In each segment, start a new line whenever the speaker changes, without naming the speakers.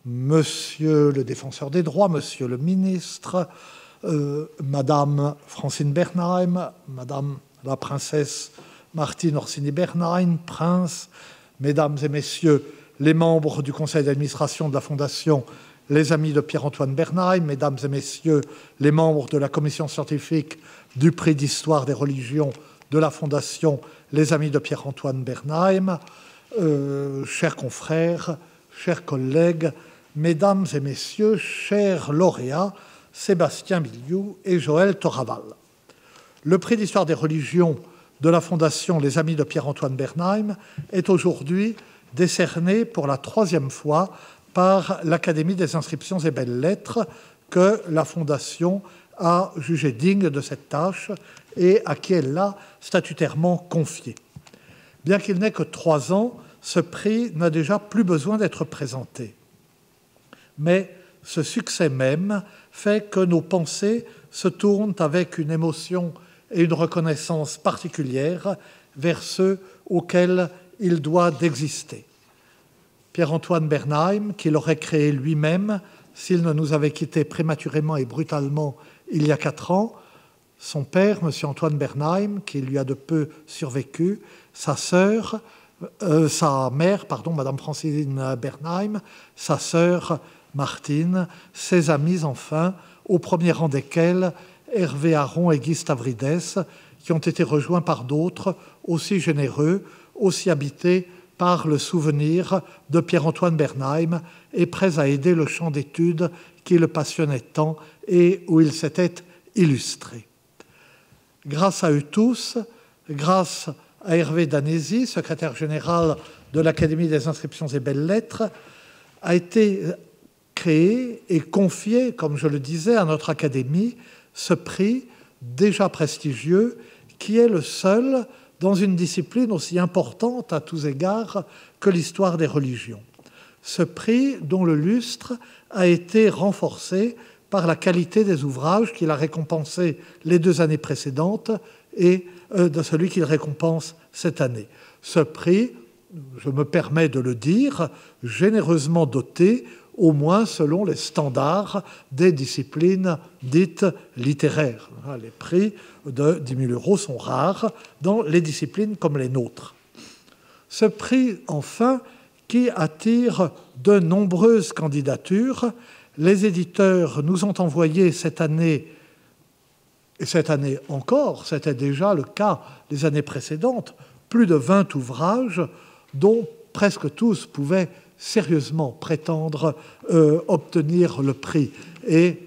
Monsieur le défenseur des droits, Monsieur le ministre, Madame Francine Bernheim, Madame la princesse Martine Orsini-Bernheim, Prince, Mesdames et Messieurs les membres du conseil d'administration de la Fondation Les Amis de Pierre-Antoine Bernheim, Mesdames et Messieurs les membres de la commission scientifique du prix d'histoire des religions de la Fondation Les Amis de Pierre-Antoine Bernheim, chers confrères, chers collègues, Mesdames et Messieurs, chers lauréats, Sébastien Billiou et Joël Toraval. Le prix d'histoire des religions de la Fondation Les Amis de Pierre-Antoine Bernheim est aujourd'hui décerné pour la 3e fois par l'Académie des inscriptions et belles-lettres que la Fondation a jugé digne de cette tâche et à qui elle l'a statutairement confié. Bien qu'il n'ait que 3 ans, ce prix n'a déjà plus besoin d'être présenté. Mais ce succès même fait que nos pensées se tournent avec une émotion et une reconnaissance particulière vers ceux auxquels il doit d'exister. Pierre-Antoine Bernheim, qui l'aurait créé lui-même s'il ne nous avait quittés prématurément et brutalement il y a 4 ans, son père, M. Antoine Bernheim, qui lui a de peu survécu, sa mère, Madame Francine Bernheim, sa sœur Martine, ses amis enfin, au premier rang desquels Hervé Aron et Guy Stavridès, qui ont été rejoints par d'autres aussi généreux, aussi habités par le souvenir de Pierre-Antoine Bernheim et prêts à aider le champ d'études qui le passionnait tant et où il s'était illustré. Grâce à eux tous, grâce à Hervé Danesi, secrétaire général de l'Académie des inscriptions et belles-lettres, a été créé et confié, comme je le disais, à notre Académie, ce prix déjà prestigieux qui est le seul dans une discipline aussi importante à tous égards que l'histoire des religions. Ce prix dont le lustre a été renforcé par la qualité des ouvrages qu'il a récompensés les 2 années précédentes et de celui qu'il récompense cette année. Ce prix, je me permets de le dire, généreusement doté, au moins selon les standards des disciplines dites littéraires. Les prix de 10 000 € sont rares dans les disciplines comme les nôtres. Ce prix, enfin, qui attire de nombreuses candidatures, les éditeurs nous ont envoyé cette année, et cette année encore, c'était déjà le cas les années précédentes, plus de 20 ouvrages dont presque tous pouvaient sérieusement prétendre obtenir le prix. Et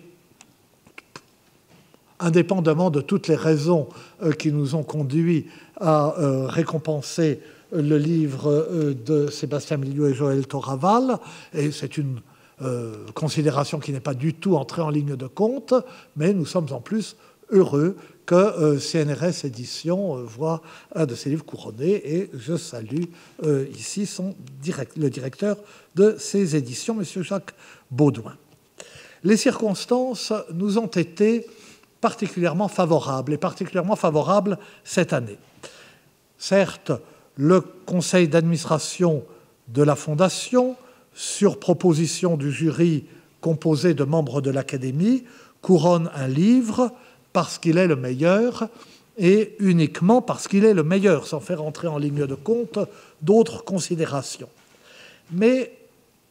indépendamment de toutes les raisons qui nous ont conduits à récompenser le livre de Sébastien Billiou et Joël Toraval, et c'est une considération qui n'est pas du tout entrée en ligne de compte, mais nous sommes en plus heureux que CNRS Éditions voit un de ses livres couronné, et je salue ici le directeur de ces éditions, M. Jacques Baudouin. Les circonstances nous ont été particulièrement favorables, et particulièrement favorables cette année. Certes, le conseil d'administration de la Fondation, sur proposition du jury composé de membres de l'Académie, couronne un livre parce qu'il est le meilleur et uniquement parce qu'il est le meilleur, sans faire entrer en ligne de compte d'autres considérations. Mais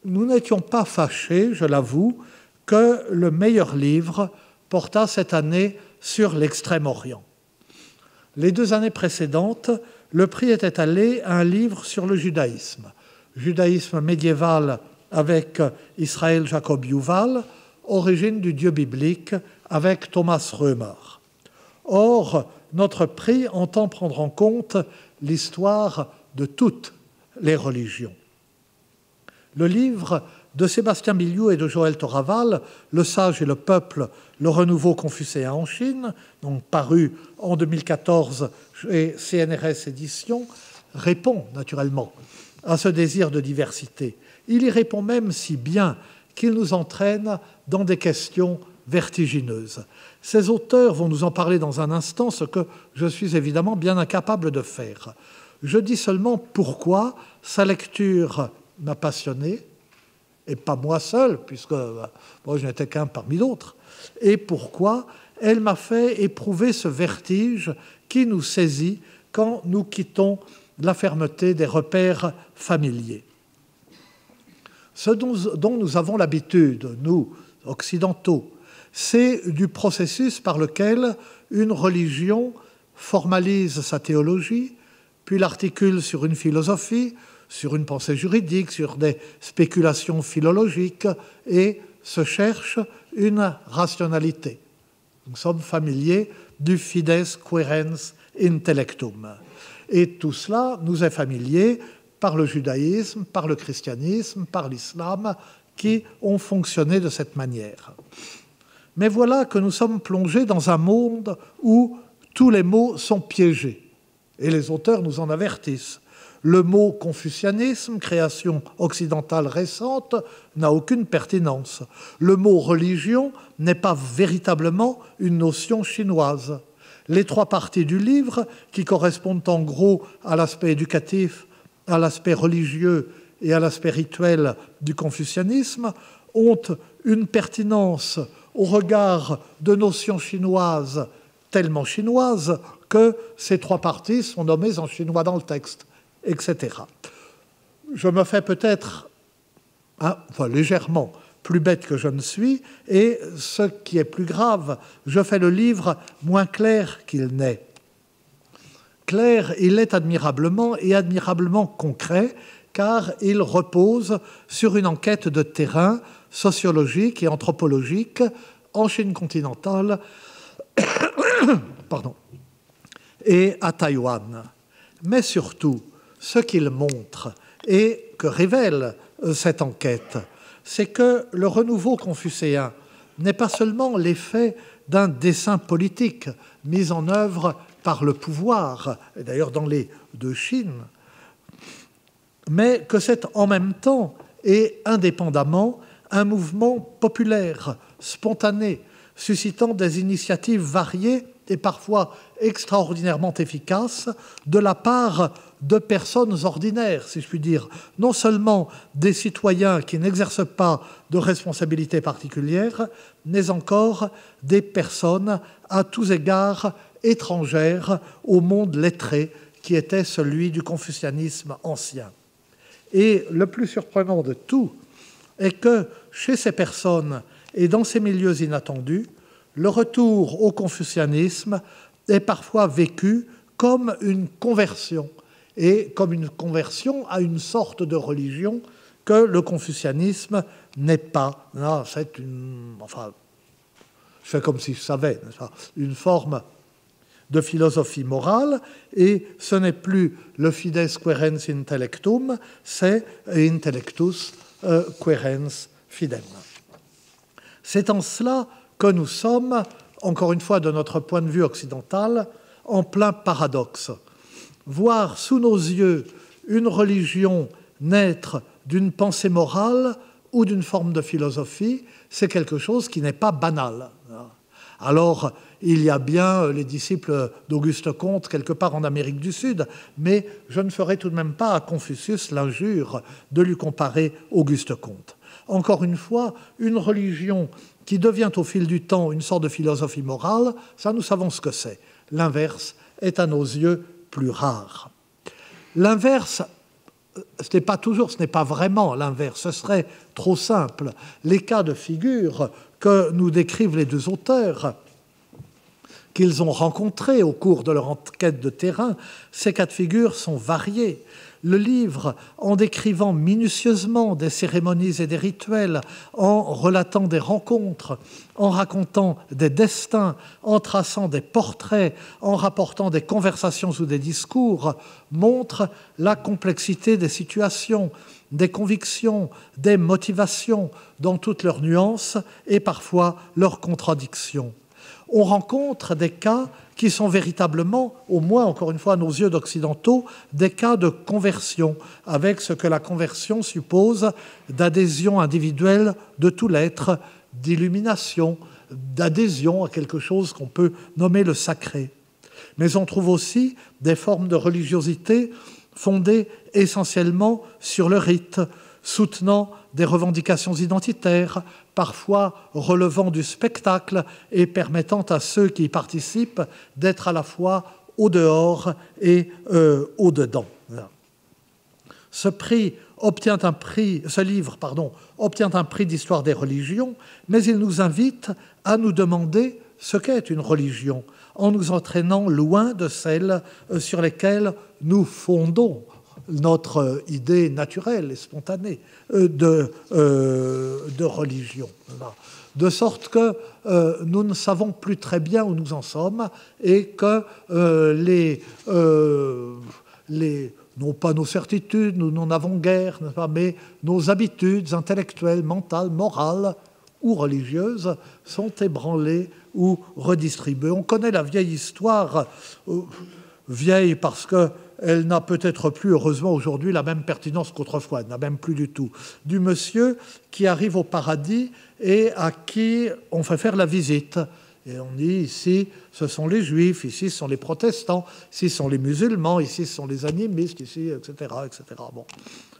nous n'étions pas fâchés, je l'avoue, que le meilleur livre porta cette année sur l'Extrême-Orient. Les 2 années précédentes, le prix était allé à un livre sur le judaïsme médiéval avec Israël Jacob Yuval, Origine du Dieu biblique avec Thomas Römer. Or, notre prix entend prendre en compte l'histoire de toutes les religions. Le livre de Sébastien Billiou et de Joël Toraval, Le sage et le peuple, le renouveau confucéen en Chine, donc paru en 2014 chez CNRS Éditions, répond naturellement à ce désir de diversité. Il y répond même si bien qu'il nous entraîne dans des questions vertigineuses. Ces auteurs vont nous en parler dans un instant, ce que je suis évidemment bien incapable de faire. Je dis seulement pourquoi sa lecture m'a passionné et pas moi seul, puisque moi je n'étais qu'un parmi d'autres, et pourquoi elle m'a fait éprouver ce vertige qui nous saisit quand nous quittons la fermeté des repères familiers. Ce dont nous avons l'habitude, nous, occidentaux, c'est du processus par lequel une religion formalise sa théologie, puis l'articule sur une philosophie, sur une pensée juridique, sur des spéculations philologiques, et se cherche une rationalité. Nous sommes familiers du fides quaerens intellectum. Et tout cela nous est familier par le judaïsme, par le christianisme, par l'islam, qui ont fonctionné de cette manière. Mais voilà que nous sommes plongés dans un monde où tous les mots sont piégés. Et les auteurs nous en avertissent. Le mot confucianisme, création occidentale récente, n'a aucune pertinence. Le mot religion n'est pas véritablement une notion chinoise. Les trois parties du livre, qui correspondent en gros à l'aspect éducatif, à l'aspect religieux et à l'aspect rituel du confucianisme, ont une pertinence au regard de notions chinoises tellement chinoises que ces trois parties sont nommées en chinois dans le texte, etc. Je me fais peut-être légèrement plus bête que je ne suis, et ce qui est plus grave, je fais le livre moins clair qu'il n'est. Clair, il est admirablement et admirablement concret, car il repose sur une enquête de terrain sociologique et anthropologique en Chine continentale et à Taïwan. Mais surtout, ce qu'il montre et que révèle cette enquête, c'est que le renouveau confucéen n'est pas seulement l'effet d'un dessein politique mis en œuvre par le pouvoir, et d'ailleurs dans les deux Chines, mais que c'est en même temps et indépendamment un mouvement populaire, spontané, suscitant des initiatives variées et parfois extraordinairement efficaces de la part de personnes ordinaires, si je puis dire, non seulement des citoyens qui n'exercent pas de responsabilité particulière, mais encore des personnes à tous égards étrangères au monde lettré qui était celui du confucianisme ancien. Et le plus surprenant de tout est que chez ces personnes et dans ces milieux inattendus, le retour au confucianisme est parfois vécu comme une conversion, et comme une conversion à une sorte de religion que le confucianisme n'est pas. Là, c'est une... Enfin, je fais comme si je savais, n'est-ce pas, une forme de philosophie morale, et ce n'est plus le fides quaerens intellectum, c'est intellectus quaerens fidem. C'est en cela que nous sommes, encore une fois de notre point de vue occidental, en plein paradoxe. Voir sous nos yeux une religion naître d'une pensée morale ou d'une forme de philosophie, c'est quelque chose qui n'est pas banal. Alors, il y a bien les disciples d'Auguste Comte quelque part en Amérique du Sud, mais je ne ferai tout de même pas à Confucius l'injure de lui comparer Auguste Comte. Encore une fois, une religion qui devient au fil du temps une sorte de philosophie morale, ça nous savons ce que c'est. L'inverse est à nos yeux plus rare. L'inverse, ce n'est pas vraiment l'inverse, ce serait trop simple. Les cas de figure que nous décrivent les deux auteurs, qu'ils ont rencontrés au cours de leur enquête de terrain, ces cas de figure sont variés. Le livre, en décrivant minutieusement des cérémonies et des rituels, en relatant des rencontres, en racontant des destins, en traçant des portraits, en rapportant des conversations ou des discours, montre la complexité des situations, des convictions, des motivations, dans toutes leurs nuances et parfois leurs contradictions. On rencontre des cas qui sont véritablement, au moins encore une fois à nos yeux d'occidentaux, des cas de conversion, avec ce que la conversion suppose d'adhésion individuelle de tout l'être, d'illumination, d'adhésion à quelque chose qu'on peut nommer le sacré. Mais on trouve aussi des formes de religiosité fondées essentiellement sur le rite, soutenant des revendications identitaires, parfois relevant du spectacle et permettant à ceux qui y participent d'être à la fois au dehors et au dedans. Ce livre obtient un prix d'histoire des religions, mais il nous invite à nous demander ce qu'est une religion, en nous entraînant loin de celles sur lesquelles nous fondons notre idée naturelle et spontanée de religion. De sorte que nous ne savons plus très bien où nous en sommes et que non pas nos certitudes, nous n'en avons guère, mais nos habitudes intellectuelles, mentales, morales ou religieuses sont ébranlées ou redistribuées. On connaît la vieille histoire, vieille parce qu'elle n'a peut-être plus, heureusement, aujourd'hui la même pertinence qu'autrefois, elle n'a même plus du tout, du monsieur qui arrive au paradis et à qui on fait faire la visite. Et on dit ici, ce sont les juifs, ici, ce sont les protestants, ici, ce sont les musulmans, ici, ce sont les animistes, ici, etc. etc. Bon.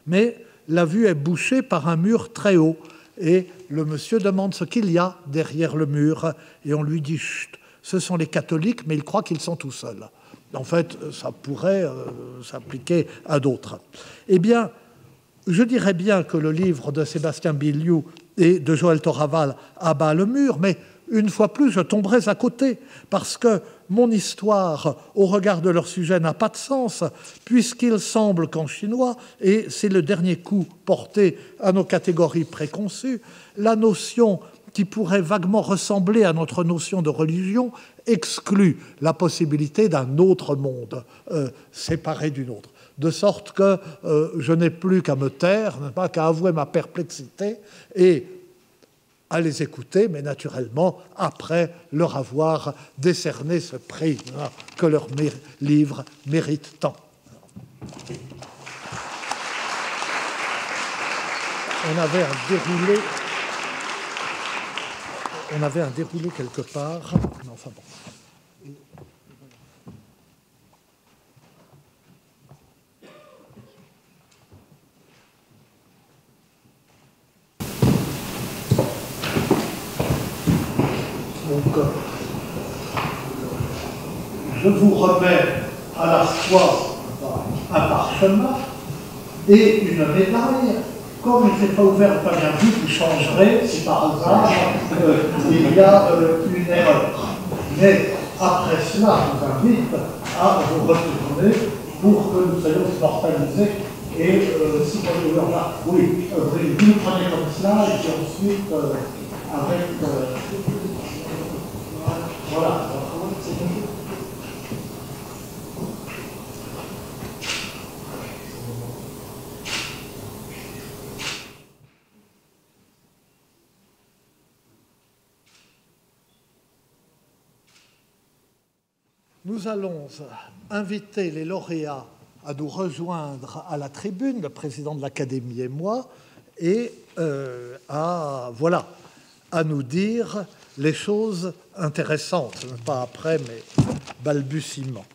Mais la vue est bouchée par un mur très haut. Et le monsieur demande ce qu'il y a derrière le mur. Et on lui dit, chut, ce sont les catholiques, mais il croit qu'ils sont tout seuls. En fait, ça pourrait s'appliquer à d'autres. Eh bien, je dirais bien que le livre de Sébastien Biliou et de Joël Thoraval abat le mur, mais une fois plus, je tomberais à côté, parce que mon histoire, au regard de leur sujet, n'a pas de sens, puisqu'il semble qu'en chinois, et c'est le dernier coup porté à nos catégories préconçues, la notion qui pourrait vaguement ressembler à notre notion de religion exclut la possibilité d'un autre monde séparé du nôtre. De sorte que je n'ai plus qu'à me taire, qu'à avouer ma perplexité et à les écouter, mais naturellement, après leur avoir décerné ce prix que leur livre mérite tant. On avait un déroulé quelque part. Non, enfin bon. Donc, je vous remets à la fois un parchemin et une médaille. Comme il n'est pas ouvert, pas bien vu, vous changerez, si par hasard il y a une erreur. Mais après cela, je vous invite à vous retourner pour que nous soyons immortalisés. Et si vous voulez, là, oui, vous le prenez comme cela, et puis ensuite, avec... voilà. Nous allons inviter les lauréats à nous rejoindre à la tribune, le président de l'Académie et moi, et à nous dire les choses intéressantes, pas après, mais balbutiement.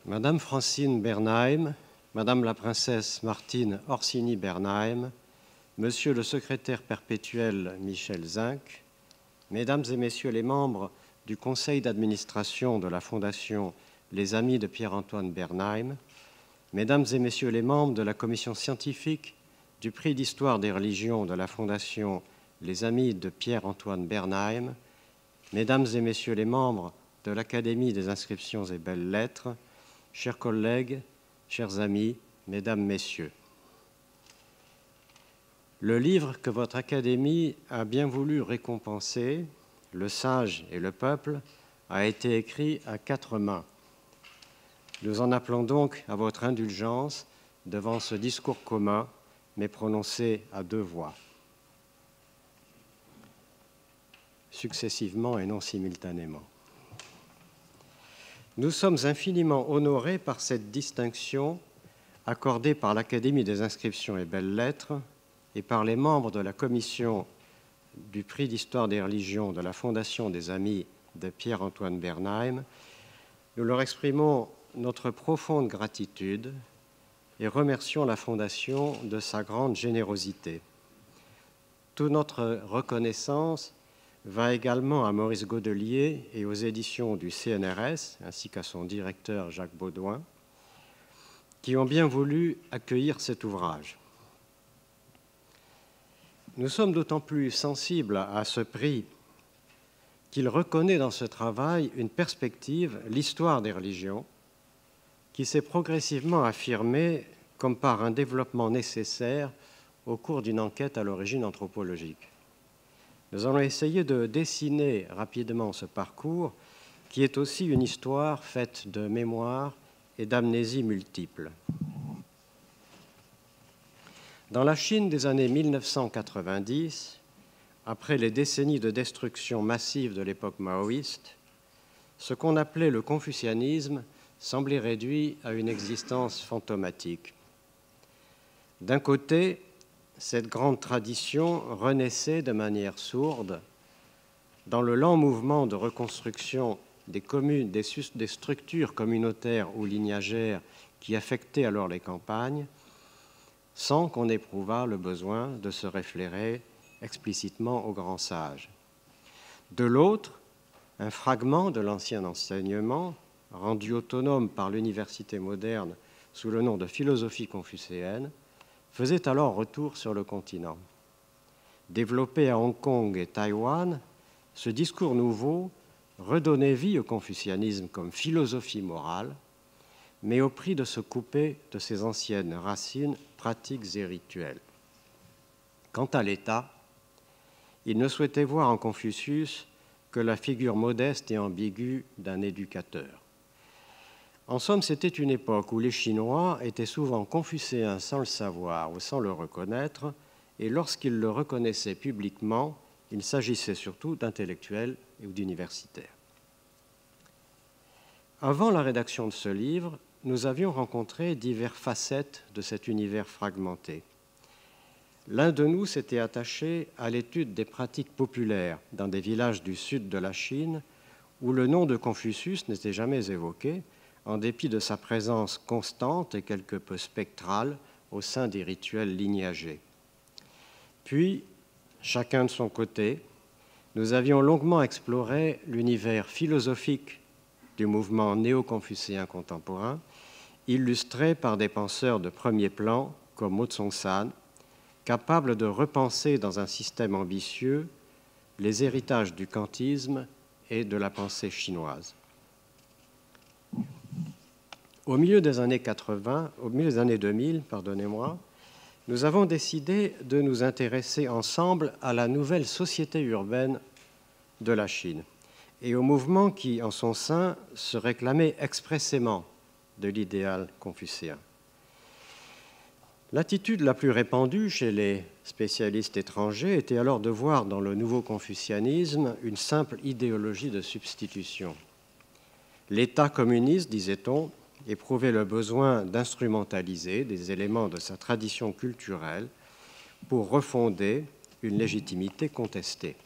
Madame Francine Bernheim, Madame la princesse Martine Orsini-Bernheim, Monsieur le secrétaire perpétuel Michel Zinc, Mesdames et Messieurs les membres du conseil d'administration de la Fondation Les Amis de Pierre-Antoine Bernheim, Mesdames et Messieurs les membres de la commission scientifique du prix d'histoire des religions de la Fondation Les Amis de Pierre-Antoine Bernheim, Mesdames et Messieurs les membres de l'Académie des inscriptions et belles-lettres, chers collègues, chers amis, Mesdames, Messieurs. Le livre que votre Académie a bien voulu récompenser, Le sage et le peuple, a été écrit à 4 mains. Nous en appelons donc à votre indulgence devant ce discours commun, mais prononcé à 2 voix, successivement et non simultanément. Nous sommes infiniment honorés par cette distinction accordée par l'Académie des inscriptions et belles-lettres et par les membres de la commission du prix d'histoire des religions de la Fondation des Amis de Pierre-Antoine Bernheim. Nous leur exprimons notre profonde gratitude et remercions la Fondation de sa grande générosité. Toute notre reconnaissance va également à Maurice Godelier et aux éditions du CNRS, ainsi qu'à son directeur Jacques Baudouin, qui ont bien voulu accueillir cet ouvrage. Nous sommes d'autant plus sensibles à ce prix qu'il reconnaît dans ce travail une perspective, l'histoire des religions, qui s'est progressivement affirmée comme par un développement nécessaire au cours d'une enquête à l'origine anthropologique. Nous allons essayer de dessiner rapidement ce parcours, qui est aussi une histoire faite de mémoire et d'amnésie multiples. Dans la Chine des années 1990, après les décennies de destruction massive de l'époque maoïste, ce qu'on appelait le confucianisme semblait réduit à une existence fantomatique. D'un côté, cette grande tradition renaissait de manière sourde dans le lent mouvement de reconstruction des communes, des structures communautaires ou lignagères qui affectaient alors les campagnes, sans qu'on éprouvât le besoin de se référer explicitement aux grands sages. De l'autre, un fragment de l'ancien enseignement, rendu autonome par l'université moderne sous le nom de philosophie confucéenne, faisait alors retour sur le continent. Développé à Hong Kong et Taïwan, ce discours nouveau redonnait vie au confucianisme comme philosophie morale, mais au prix de se couper de ses anciennes racines pratiques et rituelles. Quant à l'État, il ne souhaitait voir en Confucius que la figure modeste et ambiguë d'un éducateur. En somme, c'était une époque où les Chinois étaient souvent confucéens sans le savoir ou sans le reconnaître, et lorsqu'ils le reconnaissaient publiquement, il s'agissait surtout d'intellectuels ou d'universitaires. Avant la rédaction de ce livre, nous avions rencontré diverses facettes de cet univers fragmenté. L'un de nous s'était attaché à l'étude des pratiques populaires dans des villages du sud de la Chine où le nom de Confucius n'était jamais évoqué, en dépit de sa présence constante et quelque peu spectrale au sein des rituels lignagés. Puis, chacun de son côté, nous avions longuement exploré l'univers philosophique du mouvement néo-confucéen contemporain, illustré par des penseurs de premier plan comme Mo Tsung-san, capables de repenser dans un système ambitieux les héritages du kantisme et de la pensée chinoise. Au milieu des années 2000, nous avons décidé de nous intéresser ensemble à la nouvelle société urbaine de la Chine et au mouvement qui, en son sein, se réclamait expressément de l'idéal confucéen. L'attitude la plus répandue chez les spécialistes étrangers était alors de voir dans le nouveau confucianisme une simple idéologie de substitution. L'État communiste, disait-on, éprouvait le besoin d'instrumentaliser des éléments de sa tradition culturelle pour refonder une légitimité contestée.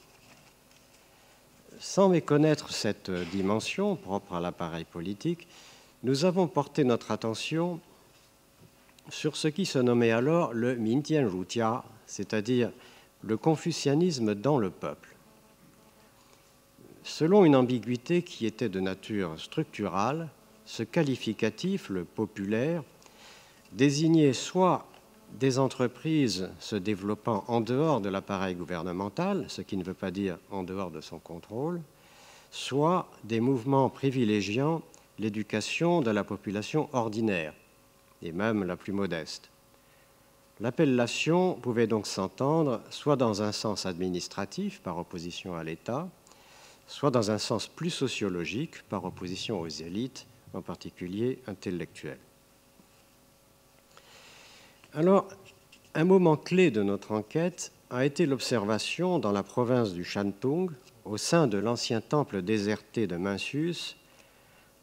Sans méconnaître cette dimension propre à l'appareil politique, nous avons porté notre attention sur ce qui se nommait alors le Mintian Rutia, c'est-à-dire le confucianisme dans le peuple. Selon une ambiguïté qui était de nature structurale, ce qualificatif, le populaire, désignait soit des entreprises se développant en dehors de l'appareil gouvernemental, ce qui ne veut pas dire en dehors de son contrôle, soit des mouvements privilégiant l'éducation de la population ordinaire, et même la plus modeste. L'appellation pouvait donc s'entendre soit dans un sens administratif, par opposition à l'État, soit dans un sens plus sociologique, par opposition aux élites, en particulier intellectuelles. Alors, un moment clé de notre enquête a été l'observation dans la province du Shantung, au sein de l'ancien temple déserté de Mencius,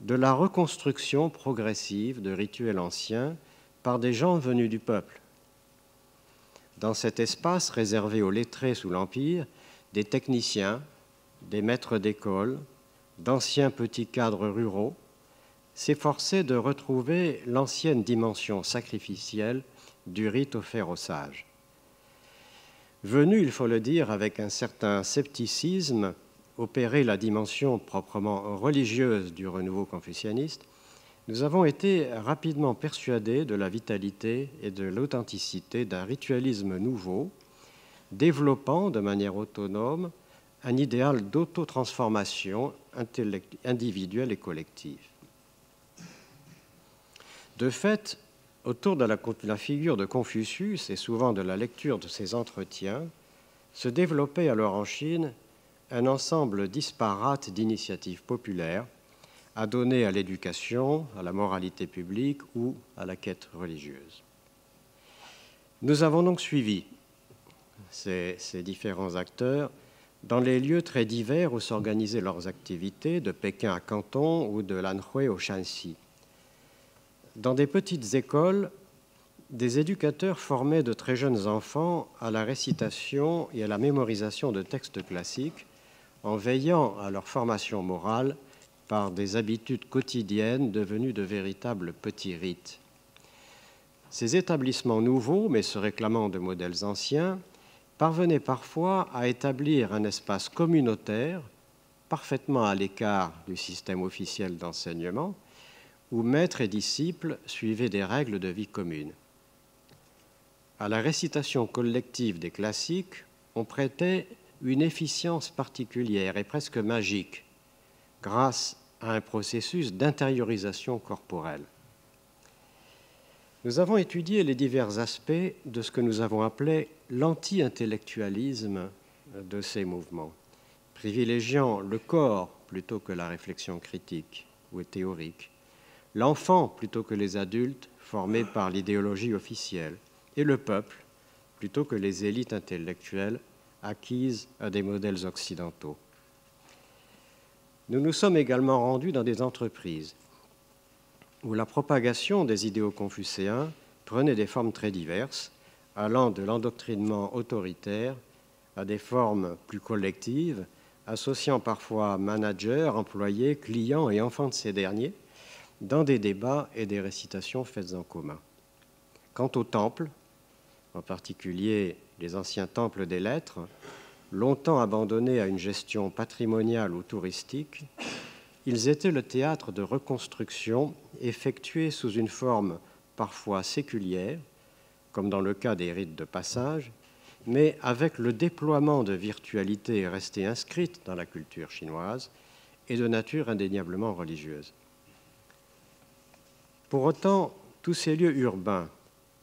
de la reconstruction progressive de rituels anciens par des gens venus du peuple. Dans cet espace réservé aux lettrés sous l'Empire, des techniciens, des maîtres d'école, d'anciens petits cadres ruraux s'efforçait de retrouver l'ancienne dimension sacrificielle du rite offert aux sages. Venu, il faut le dire, avec un certain scepticisme, opérer la dimension proprement religieuse du renouveau confucianiste, nous avons été rapidement persuadés de la vitalité et de l'authenticité d'un ritualisme nouveau, développant de manière autonome un idéal d'autotransformation individuelle et collective. De fait, autour de la figure de Confucius et souvent de la lecture de ses entretiens, se développait alors en Chine un ensemble disparate d'initiatives populaires adonnées à l'éducation, à la moralité publique ou à la quête religieuse. Nous avons donc suivi ces différents acteurs dans les lieux très divers où s'organisaient leurs activités, de Pékin à Canton ou de Lanhui au Shanxi. Dans des petites écoles, des éducateurs formaient de très jeunes enfants à la récitation et à la mémorisation de textes classiques, en veillant à leur formation morale par des habitudes quotidiennes devenues de véritables petits rites. Ces établissements nouveaux, mais se réclamant de modèles anciens, parvenaient parfois à établir un espace communautaire, parfaitement à l'écart du système officiel d'enseignement, où maîtres et disciples suivaient des règles de vie communes. À la récitation collective des classiques, on prêtait une efficience particulière et presque magique, grâce à un processus d'intériorisation corporelle. Nous avons étudié les divers aspects de ce que nous avons appelé l'anti-intellectualisme de ces mouvements, privilégiant le corps plutôt que la réflexion critique ou théorique, l'enfant plutôt que les adultes formés par l'idéologie officielle, et le peuple plutôt que les élites intellectuelles acquises à des modèles occidentaux. Nous nous sommes également rendus dans des entreprises où la propagation des idéaux confucéens prenait des formes très diverses, allant de l'endoctrinement autoritaire à des formes plus collectives, associant parfois managers, employés, clients et enfants de ces derniers, dans des débats et des récitations faites en commun. Quant aux temples, en particulier les anciens temples des lettres, longtemps abandonnés à une gestion patrimoniale ou touristique, ils étaient le théâtre de reconstructions effectuées sous une forme parfois séculière, comme dans le cas des rites de passage, mais avec le déploiement de virtualités restées inscrites dans la culture chinoise et de nature indéniablement religieuse. Pour autant, tous ces lieux urbains,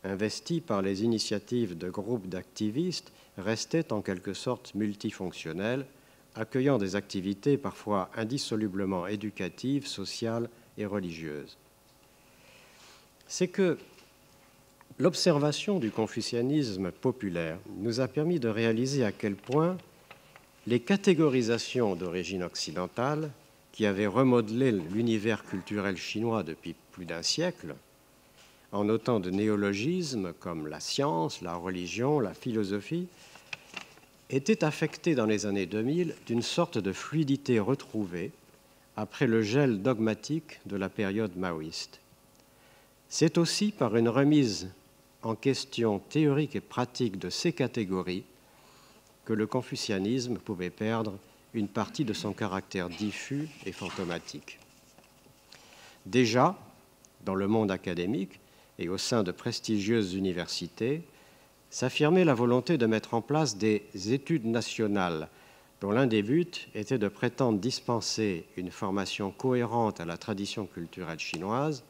investis par les initiatives de groupes d'activistes, restaient en quelque sorte multifonctionnels, accueillant des activités parfois indissolublement éducatives, sociales et religieuses. C'est que l'observation du confucianisme populaire nous a permis de réaliser à quel point les catégorisations d'origine occidentale, qui avaient remodelé l'univers culturel chinois depuis plus d'un siècle, en autant de néologismes comme la science, la religion, la philosophie, était affecté dans les années 2000 d'une sorte de fluidité retrouvée après le gel dogmatique de la période maoïste. C'est aussi par une remise en question théorique et pratique de ces catégories que le confucianisme pouvait perdre une partie de son caractère diffus et fantomatique. Déjà, dans le monde académique et au sein de prestigieuses universités, s'affirmait la volonté de mettre en place des études nationales dont l'un des buts était de prétendre dispenser une formation cohérente à la tradition culturelle chinoise,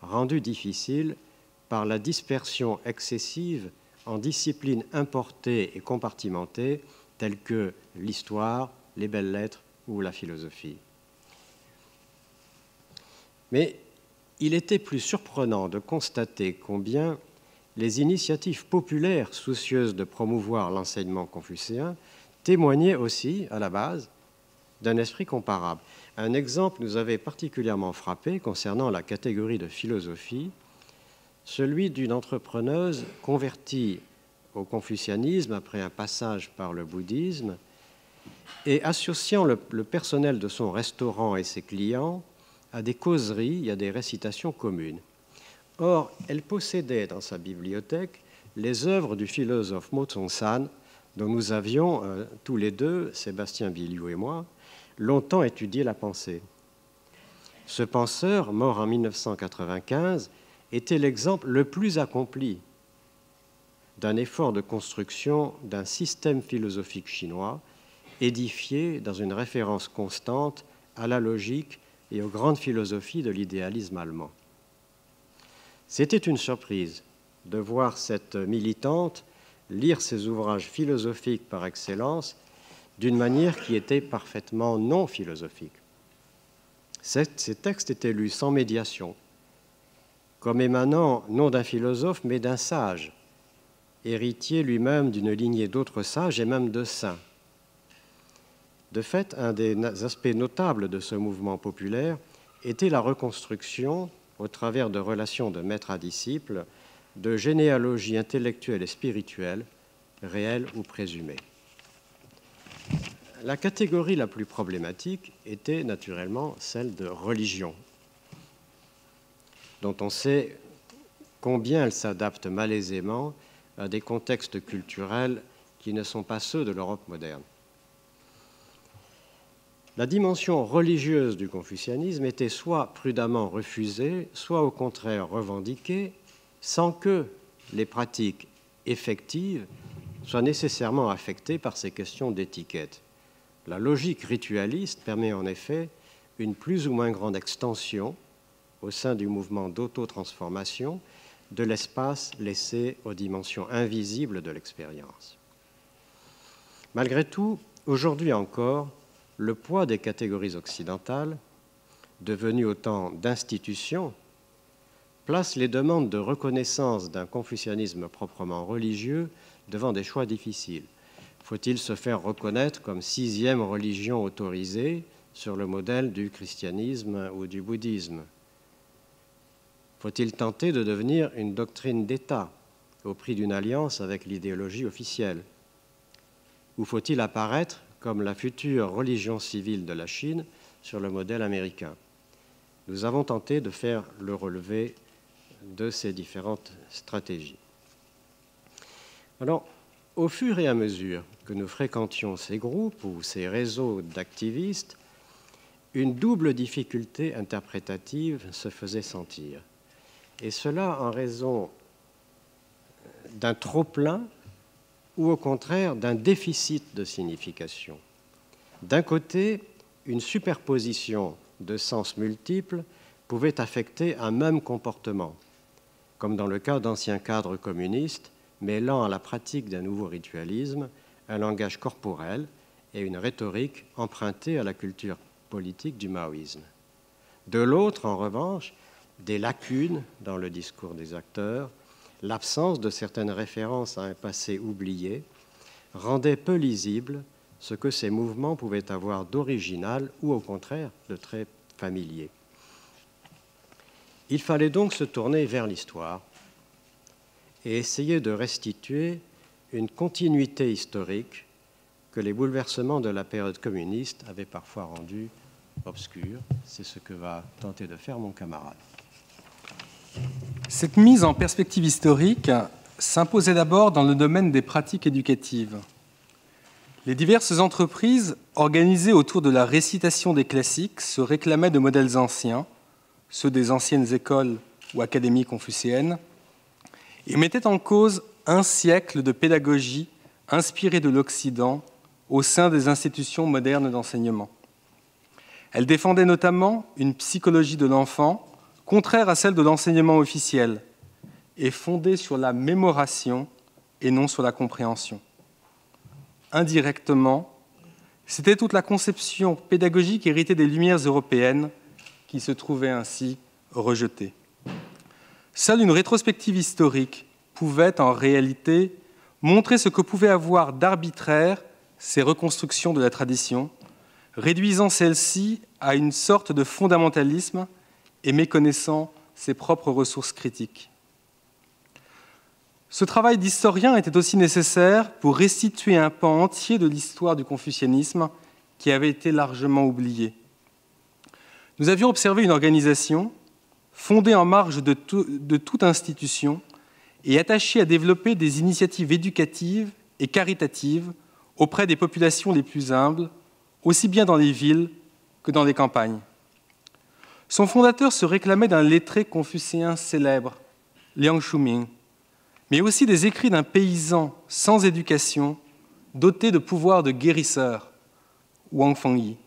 rendue difficile par la dispersion excessive en disciplines importées et compartimentées telles que l'histoire, les belles-lettres ou la philosophie. Mais il était plus surprenant de constater combien les initiatives populaires soucieuses de promouvoir l'enseignement confucéen témoignaient aussi, à la base, d'un esprit comparable. Un exemple nous avait particulièrement frappé concernant la catégorie de philosophie, celui d'une entrepreneuse convertie au confucianisme après un passage par le bouddhisme et associant le personnel de son restaurant et ses clients à des causeries et à des récitations communes. Or, elle possédait dans sa bibliothèque les œuvres du philosophe Mo Tsung-san, dont nous avions tous les deux, Sébastien Billiou et moi, longtemps étudié la pensée. Ce penseur, mort en 1995, était l'exemple le plus accompli d'un effort de construction d'un système philosophique chinois édifié dans une référence constante à la logique et aux grandes philosophies de l'idéalisme allemand. C'était une surprise de voir cette militante lire ces ouvrages philosophiques par excellence d'une manière qui était parfaitement non philosophique. Ces textes étaient lus sans médiation, comme émanant non d'un philosophe mais d'un sage, héritier lui-même d'une lignée d'autres sages et même de saints. De fait, un des aspects notables de ce mouvement populaire était la reconstruction, au travers de relations de maître à disciple, de généalogies intellectuelles et spirituelles, réelles ou présumées. La catégorie la plus problématique était naturellement celle de religion, dont on sait combien elle s'adapte malaisément à des contextes culturels qui ne sont pas ceux de l'Europe moderne. La dimension religieuse du confucianisme était soit prudemment refusée, soit au contraire revendiquée, sans que les pratiques effectives soient nécessairement affectées par ces questions d'étiquette. La logique ritualiste permet en effet une plus ou moins grande extension au sein du mouvement d'auto-transformation de l'espace laissé aux dimensions invisibles de l'expérience. Malgré tout, aujourd'hui encore, le poids des catégories occidentales, devenues autant d'institutions, place les demandes de reconnaissance d'un confucianisme proprement religieux devant des choix difficiles. Faut-il se faire reconnaître comme sixième religion autorisée sur le modèle du christianisme ou du bouddhisme? Faut-il tenter de devenir une doctrine d'État au prix d'une alliance avec l'idéologie officielle? Ou faut-il apparaître comme la future religion civile de la Chine sur le modèle américain? Nous avons tenté de faire le relevé de ces différentes stratégies. Alors, au fur et à mesure que nous fréquentions ces groupes ou ces réseaux d'activistes, une double difficulté interprétative se faisait sentir. Et cela en raison d'un trop-plein ou au contraire d'un déficit de signification. D'un côté, une superposition de sens multiples pouvait affecter un même comportement, comme dans le cas d'anciens cadres communistes mêlant à la pratique d'un nouveau ritualisme un langage corporel et une rhétorique empruntée à la culture politique du maoïsme. De l'autre, en revanche, des lacunes dans le discours des acteurs, l'absence de certaines références à un passé oublié, rendait peu lisible ce que ces mouvements pouvaient avoir d'original ou au contraire de très familier. Il fallait donc se tourner vers l'histoire et essayer de restituer une continuité historique que les bouleversements de la période communiste avaient parfois rendue obscure. C'est ce que va tenter de faire mon camarade.
Cette mise en perspective historique s'imposait d'abord dans le domaine des pratiques éducatives. Les diverses entreprises organisées autour de la récitation des classiques se réclamaient de modèles anciens, ceux des anciennes écoles ou académies confucéennes, et mettaient en cause un siècle de pédagogie inspirée de l'Occident au sein des institutions modernes d'enseignement. Elles défendaient notamment une psychologie de l'enfant contraire à celle de l'enseignement officiel et fondée sur la mémoration et non sur la compréhension. Indirectement, c'était toute la conception pédagogique héritée des Lumières européennes qui se trouvait ainsi rejetée. Seule une rétrospective historique pouvait en réalité montrer ce que pouvaient avoir d'arbitraire ces reconstructions de la tradition, réduisant celle-ci à une sorte de fondamentalisme et méconnaissant ses propres ressources critiques. Ce travail d'historien était aussi nécessaire pour restituer un pan entier de l'histoire du confucianisme qui avait été largement oublié. nous avions observé une organisation fondée en marge de toute institution et attachée à développer des initiatives éducatives et caritatives auprès des populations les plus humbles, aussi bien dans les villes que dans les campagnes. Son fondateur se réclamait d'un lettré confucéen célèbre, Liang Shuming, mais aussi des écrits d'un paysan sans éducation, doté de pouvoirs de guérisseur, Wang Fengyi.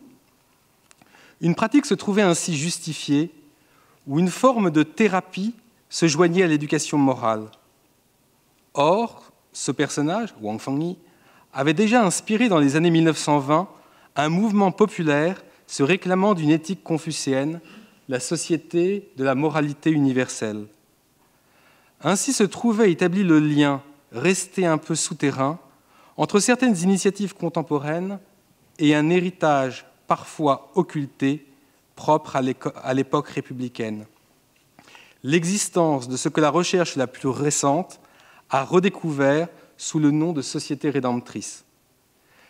Une pratique se trouvait ainsi justifiée, où une forme de thérapie se joignait à l'éducation morale. Or, ce personnage, Wang Fengyi, avait déjà inspiré dans les années 1920 un mouvement populaire se réclamant d'une éthique confucéenne, la société de la moralité universelle. Ainsi se trouvait établi le lien, resté un peu souterrain, entre certaines initiatives contemporaines et un héritage parfois occulté, propre à l'époque républicaine. L'existence de ce que la recherche la plus récente a redécouvert sous le nom de société rédemptrice.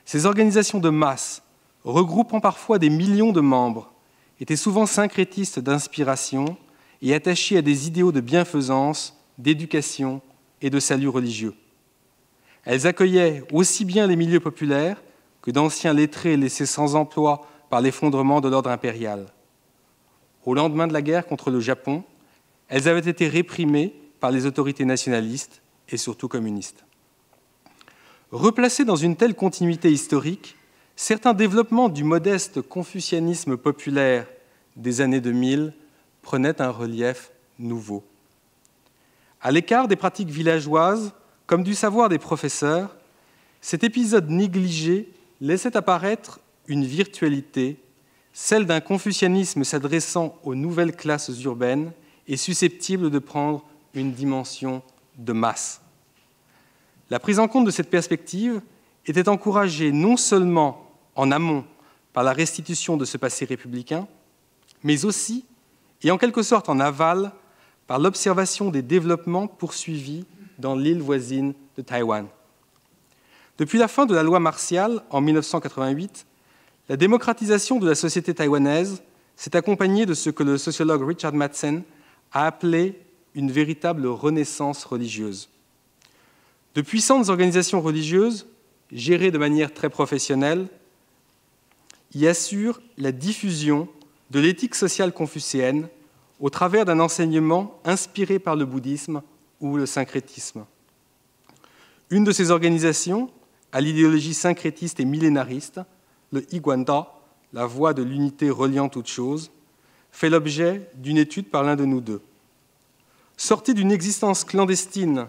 Ces organisations de masse, regroupant parfois des millions de membres, étaient souvent syncrétistes d'inspiration et attachées à des idéaux de bienfaisance, d'éducation et de salut religieux. Elles accueillaient aussi bien les milieux populaires que d'anciens lettrés laissés sans emploi par l'effondrement de l'ordre impérial. Au lendemain de la guerre contre le Japon, elles avaient été réprimées par les autorités nationalistes et surtout communistes. Replacés dans une telle continuité historique, certains développements du modeste confucianisme populaire des années 2000 prenaient un relief nouveau. À l'écart des pratiques villageoises, comme du savoir des professeurs, cet épisode négligé laissait apparaître une virtualité, celle d'un confucianisme s'adressant aux nouvelles classes urbaines et susceptible de prendre une dimension de masse. La prise en compte de cette perspective était encouragée non seulement en amont par la restitution de ce passé républicain, mais aussi, et en quelque sorte en aval, par l'observation des développements poursuivis dans l'île voisine de Taïwan. Depuis la fin de la loi martiale en 1988, la démocratisation de la société taïwanaise s'est accompagnée de ce que le sociologue Richard Madsen a appelé une véritable renaissance religieuse. De puissantes organisations religieuses, gérées de manière très professionnelle, y assurent la diffusion de l'éthique sociale confucéenne au travers d'un enseignement inspiré par le bouddhisme ou le syncrétisme. Une de ces organisations, à l'idéologie syncrétiste et millénariste, le Iguanda, la voie de l'unité reliant toutes choses, fait l'objet d'une étude par l'un de nous deux. Sortie d'une existence clandestine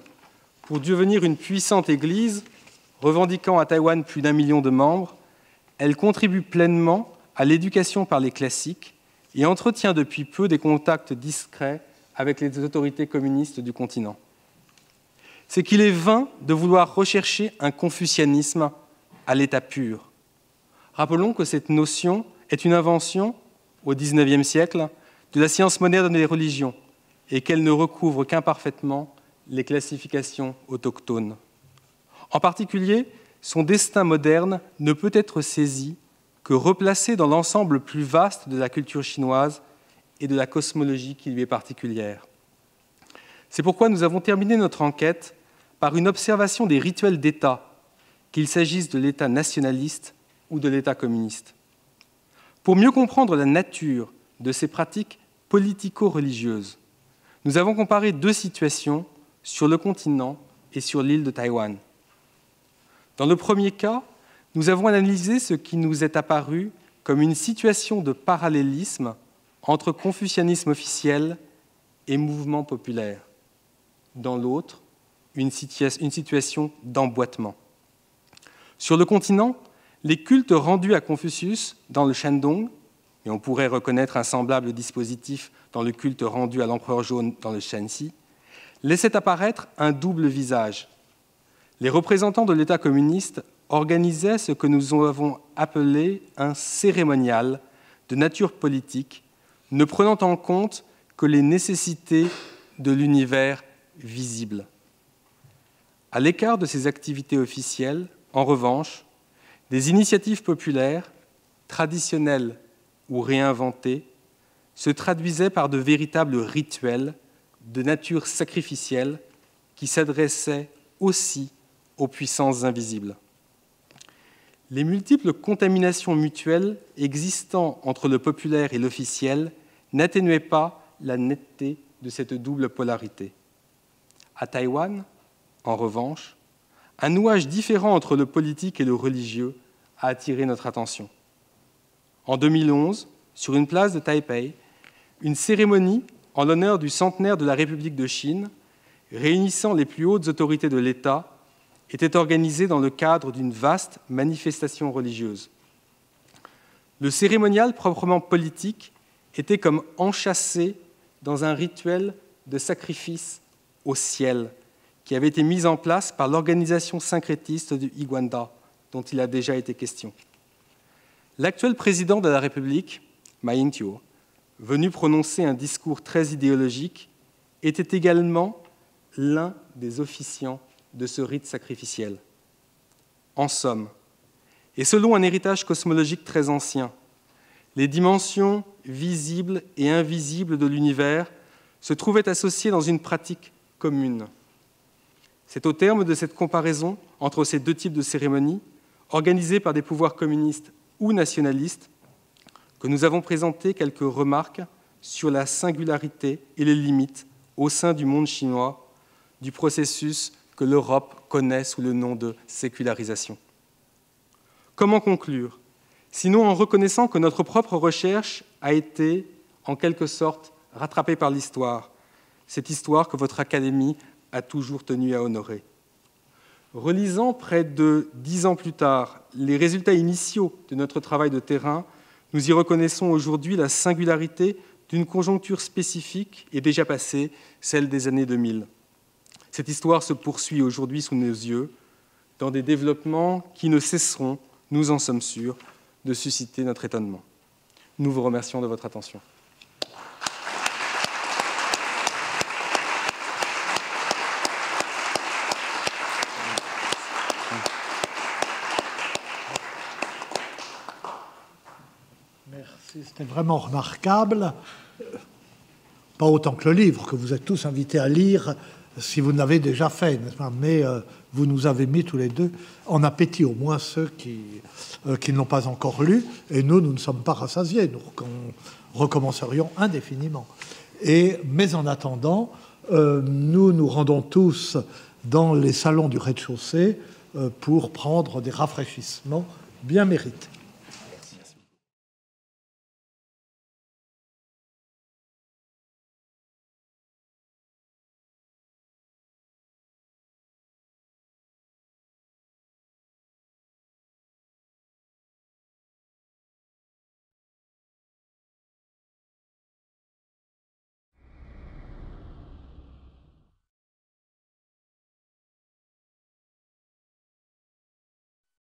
pour devenir une puissante église, revendiquant à Taïwan plus d'1 million de membres, elle contribue pleinement à l'éducation par les classiques et entretient depuis peu des contacts discrets avec les autorités communistes du continent. C'est qu'il est vain de vouloir rechercher un confucianisme à l'état pur. Rappelons que cette notion est une invention, au XIXe siècle, de la science moderne des religions et qu'elle ne recouvre qu'imparfaitement les classifications autochtones. En particulier, son destin moderne ne peut être saisi que replacé dans l'ensemble plus vaste de la culture chinoise et de la cosmologie qui lui est particulière. C'est pourquoi nous avons terminé notre enquête par une observation des rituels d'État, qu'il s'agisse de l'État nationaliste ou de l'État communiste. Pour mieux comprendre la nature de ces pratiques politico-religieuses, nous avons comparé deux situations sur le continent et sur l'île de Taïwan. Dans le premier cas, nous avons analysé ce qui nous est apparu comme une situation de parallélisme entre confucianisme officiel et mouvement populaire. Dans l'autre, une situation d'emboîtement. Sur le continent, les cultes rendus à Confucius dans le Shandong, et on pourrait reconnaître un semblable dispositif dans le culte rendu à l'empereur jaune dans le Shanxi, laissaient apparaître un double visage. Les représentants de l'État communiste organisaient ce que nous avons appelé un cérémonial de nature politique, ne prenant en compte que les nécessités de l'univers visible. À l'écart de ces activités officielles, en revanche, des initiatives populaires, traditionnelles ou réinventées, se traduisait par de véritables rituels de nature sacrificielle qui s'adressaient aussi aux puissances invisibles. Les multiples contaminations mutuelles existant entre le populaire et l'officiel n'atténuaient pas la netteté de cette double polarité. À Taïwan, en revanche, un nouage différent entre le politique et le religieux a attiré notre attention. En 2011, sur une place de Taipei, une cérémonie en l'honneur du centenaire de la République de Chine, réunissant les plus hautes autorités de l'État, était organisée dans le cadre d'une vaste manifestation religieuse. Le cérémonial proprement politique était comme enchâssé dans un rituel de sacrifice au ciel qui avait été mis en place par l'organisation syncrétiste du Iguanda, dont il a déjà été question. L'actuel président de la République, Ma Ying-jeou, venu prononcer un discours très idéologique, était également l'un des officiants de ce rite sacrificiel. En somme, et selon un héritage cosmologique très ancien, les dimensions visibles et invisibles de l'univers se trouvaient associées dans une pratique commune. C'est au terme de cette comparaison entre ces deux types de cérémonies, organisées par des pouvoirs communistes ou nationalistes, que nous avons présenté quelques remarques sur la singularité et les limites au sein du monde chinois du processus que l'Europe connaît sous le nom de sécularisation. Comment conclure, sinon en reconnaissant que notre propre recherche a été, en quelque sorte, rattrapée par l'histoire, cette histoire que votre Académie a toujours tenu à honorer. Relisant près de 10 ans plus tard les résultats initiaux de notre travail de terrain, nous y reconnaissons aujourd'hui la singularité d'une conjoncture spécifique et déjà passée, celle des années 2000. Cette histoire se poursuit aujourd'hui sous nos yeux, dans des développements qui ne cesseront, nous en sommes sûrs, de susciter notre étonnement. Nous vous remercions de votre attention.
Merci, c'était vraiment remarquable. Pas autant que le livre, que vous êtes tous invités à lire, si vous l'avez déjà fait, n'est-ce pas ? Mais vous nous avez mis tous les deux en appétit, au moins ceux qui ne l'ont pas encore lu. Et nous ne sommes pas rassasiés, nous recommencerions indéfiniment. Mais en attendant, nous nous rendons tous dans les salons du rez-de-chaussée pour prendre des rafraîchissements bien mérités.